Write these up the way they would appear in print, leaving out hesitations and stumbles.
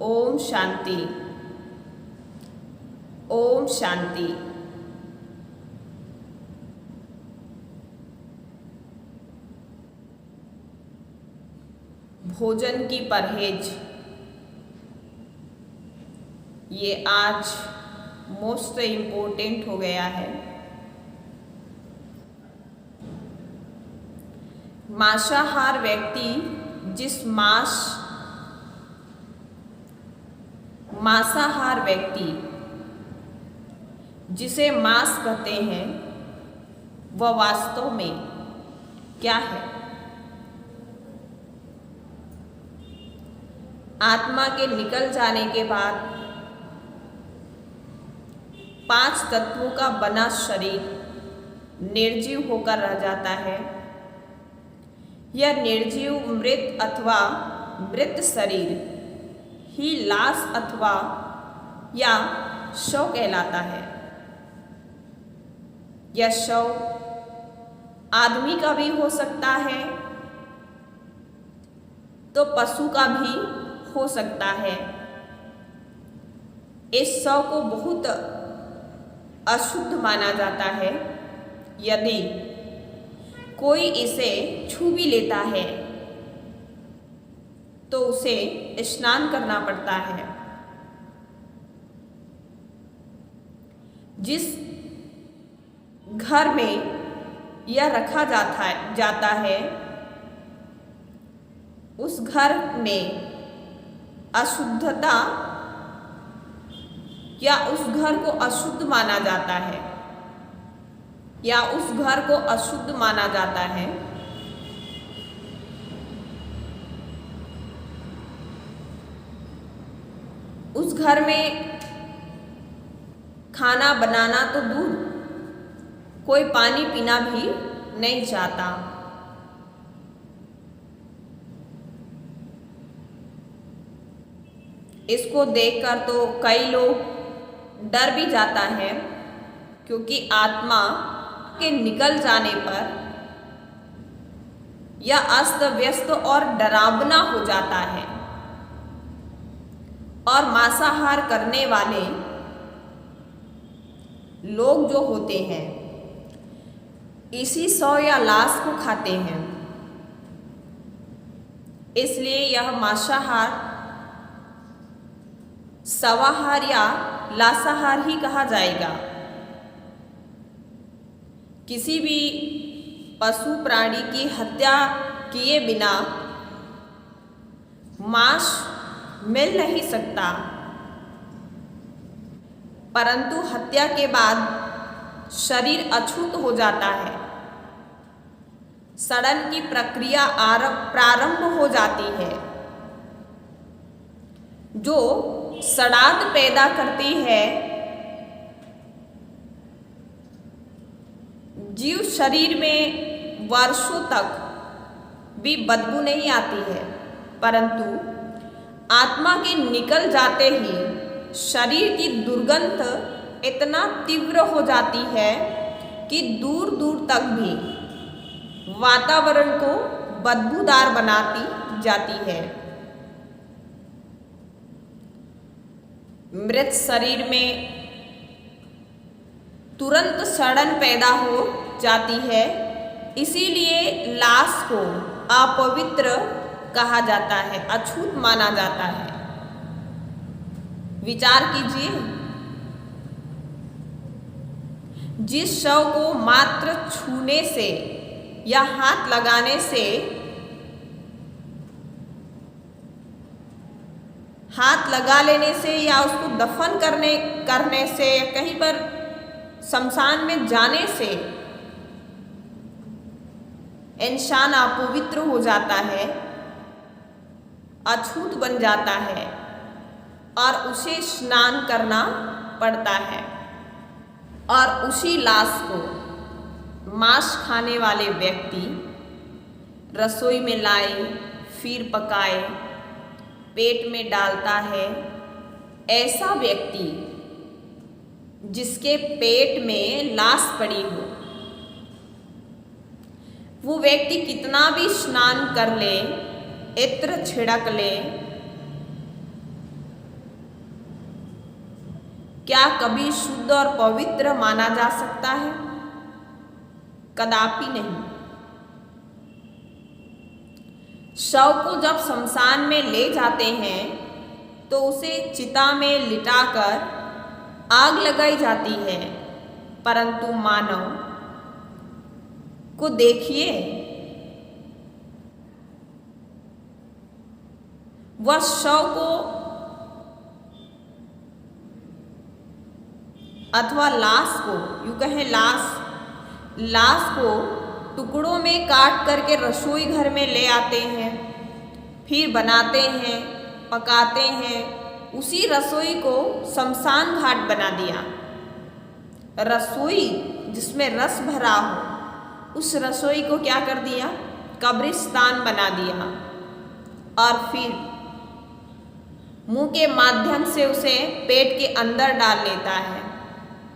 ओम शांति। ओम शांति। भोजन की परहेज, ये आज मोस्ट इम्पोर्टेंट हो गया है। मांसाहार व्यक्ति मांसाहार व्यक्ति जिसे मांस कहते हैं, वह वास्तव में क्या है? आत्मा के निकल जाने के बाद 5 तत्वों का बना शरीर निर्जीव होकर रह जाता है। यह निर्जीव मृत अथवा मृत शरीर ही लाश अथवा या शव कहलाता है। यह शव आदमी का भी हो सकता है तो पशु का भी हो सकता है। इस शव को बहुत अशुद्ध माना जाता है। यदि कोई इसे छू भी लेता है तो उसे स्नान करना पड़ता है। जिस घर में यह रखा जाता है, उस घर में अशुद्धता या उस घर को अशुद्ध माना जाता है उस घर में खाना बनाना तो दूर, कोई पानी पीना भी नहीं चाहता। इसको देखकर तो कई लोग डर भी जाता है, क्योंकि आत्मा के निकल जाने पर यह अस्त व्यस्त और डरावना हो जाता है। और मांसाहार करने वाले लोग जो होते हैं, इसी शव या लाश को खाते हैं। इसलिए यह मांसाहार शवाहार या लाशाहार ही कहा जाएगा। किसी भी पशु प्राणी की हत्या किए बिना मांस मिल नहीं सकता, परंतु हत्या के बाद शरीर अछूत हो जाता है। सड़न की प्रक्रिया प्रारंभ हो जाती है, जो सड़ाद पैदा करती है। जीव शरीर में वर्षों तक भी बदबू नहीं आती है, परंतु आत्मा के निकल जाते ही शरीर की दुर्गंध इतना तीव्र हो जाती है कि दूर दूर तक भी वातावरण को बदबूदार बनाती जाती है। मृत शरीर में तुरंत सड़न पैदा हो जाती है। इसीलिए लाश को अपवित्र कहा जाता है, अछूत माना जाता है। विचार कीजिए, जिस शव को मात्र छूने से या हाथ लगाने से, हाथ लगा लेने से या उसको दफन करने से, कहीं पर शमशान में जाने से इंसान अपवित्र हो जाता है, अछूत बन जाता है और उसे स्नान करना पड़ता है। और उसी लाश को मांस खाने वाले व्यक्ति रसोई में लाए, फिर पकाए, पेट में डालता है। ऐसा व्यक्ति जिसके पेट में लाश पड़ी हो, वो व्यक्ति कितना भी स्नान कर ले, इत्र छिड़क ले, क्या कभी शुद्ध और पवित्र माना जा सकता है? कदापि नहीं। शव को जब शमशान में ले जाते हैं तो उसे चिता में लिटाकर आग लगाई जाती है, परंतु मानव को देखिए, वह शव को अथवा लाश को, यूं कहें लाश को टुकड़ों में काट करके रसोई घर में ले आते हैं, फिर बनाते हैं, पकाते हैं। उसी रसोई को शमशान घाट बना दिया। रसोई जिसमें रस भरा हो, उस रसोई को क्या कर दिया? कब्रिस्तान बना दिया। और फिर मुंह के माध्यम से उसे पेट के अंदर डाल लेता है।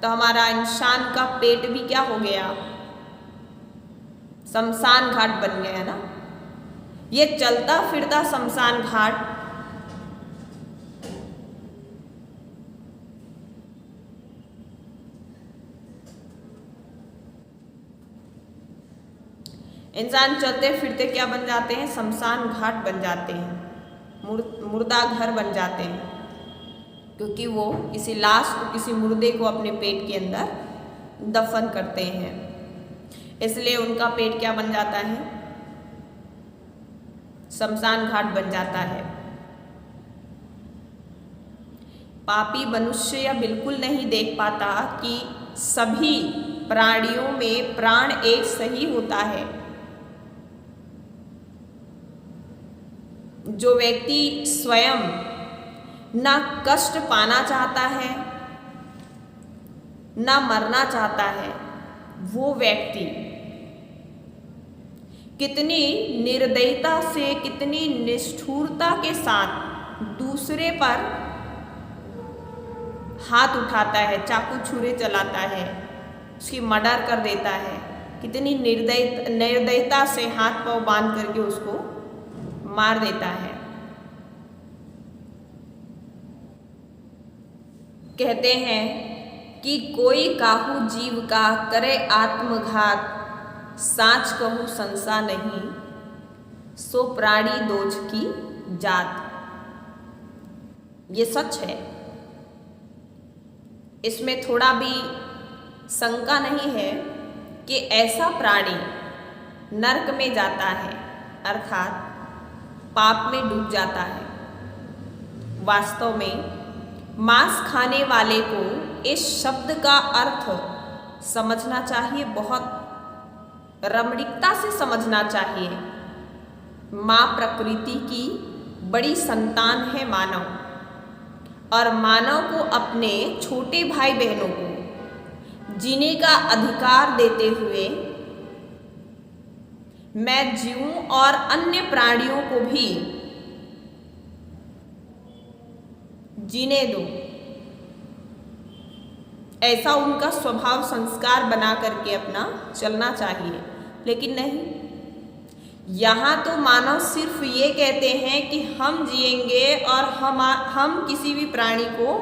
तो हमारा इंसान का पेट भी क्या हो गया? शमशान घाट बन गया ना। ये चलता फिरता शमशान घाट इंसान चलते फिरते क्या बन जाते हैं? शमशान घाट बन जाते हैं, मुर्दा घर बन जाते हैं, क्योंकि वो किसी लाश को, किसी मुर्दे को अपने पेट के अंदर दफन करते हैं। इसलिए उनका पेट क्या बन जाता है? शमशान घाट बन जाता है। पापी मनुष्य यह बिल्कुल नहीं देख पाता कि सभी प्राणियों में प्राण एक सही होता है। जो व्यक्ति स्वयं ना कष्ट पाना चाहता है, ना मरना चाहता है, वो व्यक्ति कितनी निर्दयता से, कितनी निष्ठुरता के साथ दूसरे पर हाथ उठाता है, चाकू छुरे चलाता है, उसकी मर्डर कर देता है। कितनी निर्दयता से हाथ पांव बांध करके उसको मार देता है। कहते हैं कि कोई काहू जीव का करे आत्मघात, साच कहूँ संसा नहीं, सो प्राणी दोष की जात। ये सच है, इसमें थोड़ा भी शंका नहीं है कि ऐसा प्राणी नरक में जाता है, अर्थात पाप में डूब जाता है। वास्तव में मांस खाने वाले को इस शब्द का अर्थ समझना चाहिए, बहुत रमणीकता से समझना चाहिए। माँ प्रकृति की बड़ी संतान है मानव, और मानव को अपने छोटे भाई बहनों को जीने का अधिकार देते हुए मैं जीऊं और अन्य प्राणियों को भी जीने दूं, ऐसा उनका स्वभाव संस्कार बना करके अपना चलना चाहिए। लेकिन नहीं, यहाँ तो मानव सिर्फ ये कहते हैं कि हम जिएंगे और हम किसी भी प्राणी को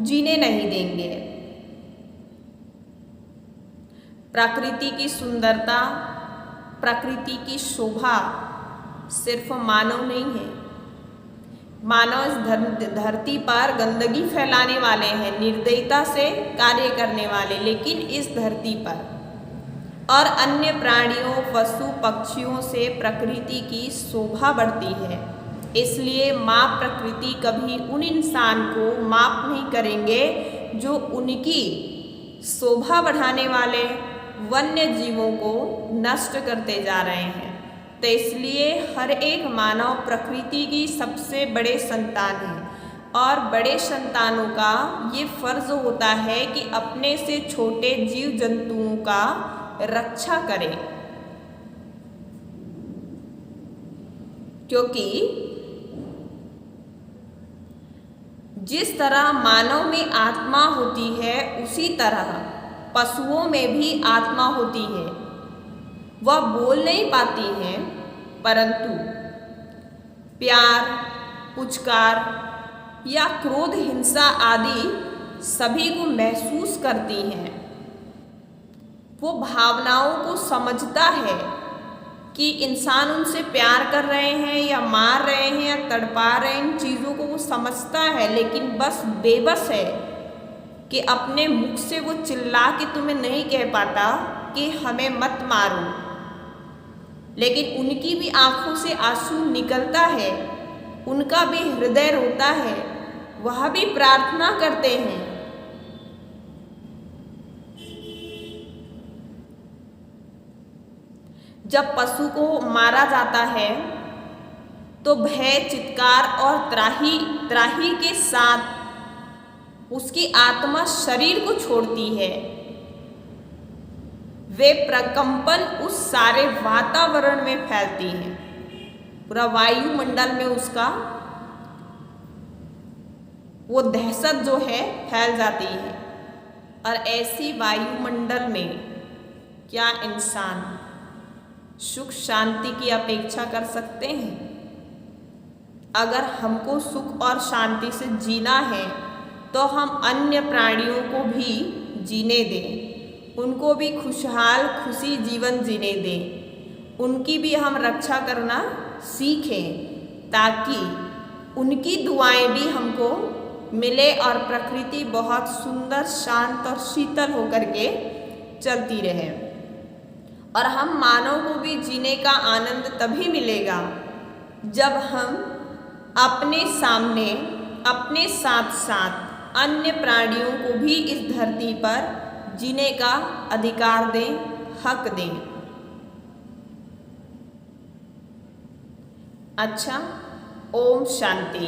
जीने नहीं देंगे। प्रकृति की सुंदरता, प्रकृति की शोभा सिर्फ मानव नहीं है। मानव इस धरती पर गंदगी फैलाने वाले हैं, निर्दयता से कार्य करने वाले, लेकिन इस धरती पर और अन्य प्राणियों, पशु पक्षियों से प्रकृति की शोभा बढ़ती है। इसलिए माँ प्रकृति कभी उन इंसान को माफ नहीं करेंगे जो उनकी शोभा बढ़ाने वाले वन्य जीवों को नष्ट करते जा रहे हैं। तो इसलिए हर एक मानव प्रकृति की सबसे बड़े संतान है, और बड़े संतानों का ये फर्ज होता है कि अपने से छोटे जीव जंतुओं का रक्षा करें, क्योंकि जिस तरह मानव में आत्मा होती है उसी तरह पशुओं में भी आत्मा होती है। वह बोल नहीं पाती हैं, परंतु प्यार, पुचकार या क्रोध, हिंसा आदि सभी को महसूस करती हैं। वो भावनाओं को समझता है कि इंसान उनसे प्यार कर रहे हैं या मार रहे हैं या तड़पा रहे हैं, इन चीज़ों को वो समझता है, लेकिन बस बेबस है कि अपने मुख से वो चिल्ला के तुम्हें नहीं कह पाता कि हमें मत मारो। लेकिन उनकी भी आंखों से आंसू निकलता है, उनका भी हृदय रोता है, वह भी प्रार्थना करते हैं। जब पशु को मारा जाता है तो भय, चित्कार और त्राही त्राही के साथ उसकी आत्मा शरीर को छोड़ती है। वे प्रकंपन उस सारे वातावरण में फैलती हैं, पूरा वायुमंडल में उसका वो दहशत जो है फैल जाती है। और ऐसी वायुमंडल में क्या इंसान सुख शांति की अपेक्षा कर सकते हैं? अगर हमको सुख और शांति से जीना है तो हम अन्य प्राणियों को भी जीने दें, उनको भी खुशहाल खुशी जीवन जीने दें, उनकी भी हम रक्षा करना सीखें ताकि उनकी दुआएं भी हमको मिले और प्रकृति बहुत सुंदर, शांत और शीतल होकर के चलती रहे। और हम मानव को भी जीने का आनंद तभी मिलेगा जब हम अपने सामने, अपने साथ साथ अन्य प्राणियों को भी इस धरती पर जीने का अधिकार दें, हक दें। अच्छा, ओम शांति।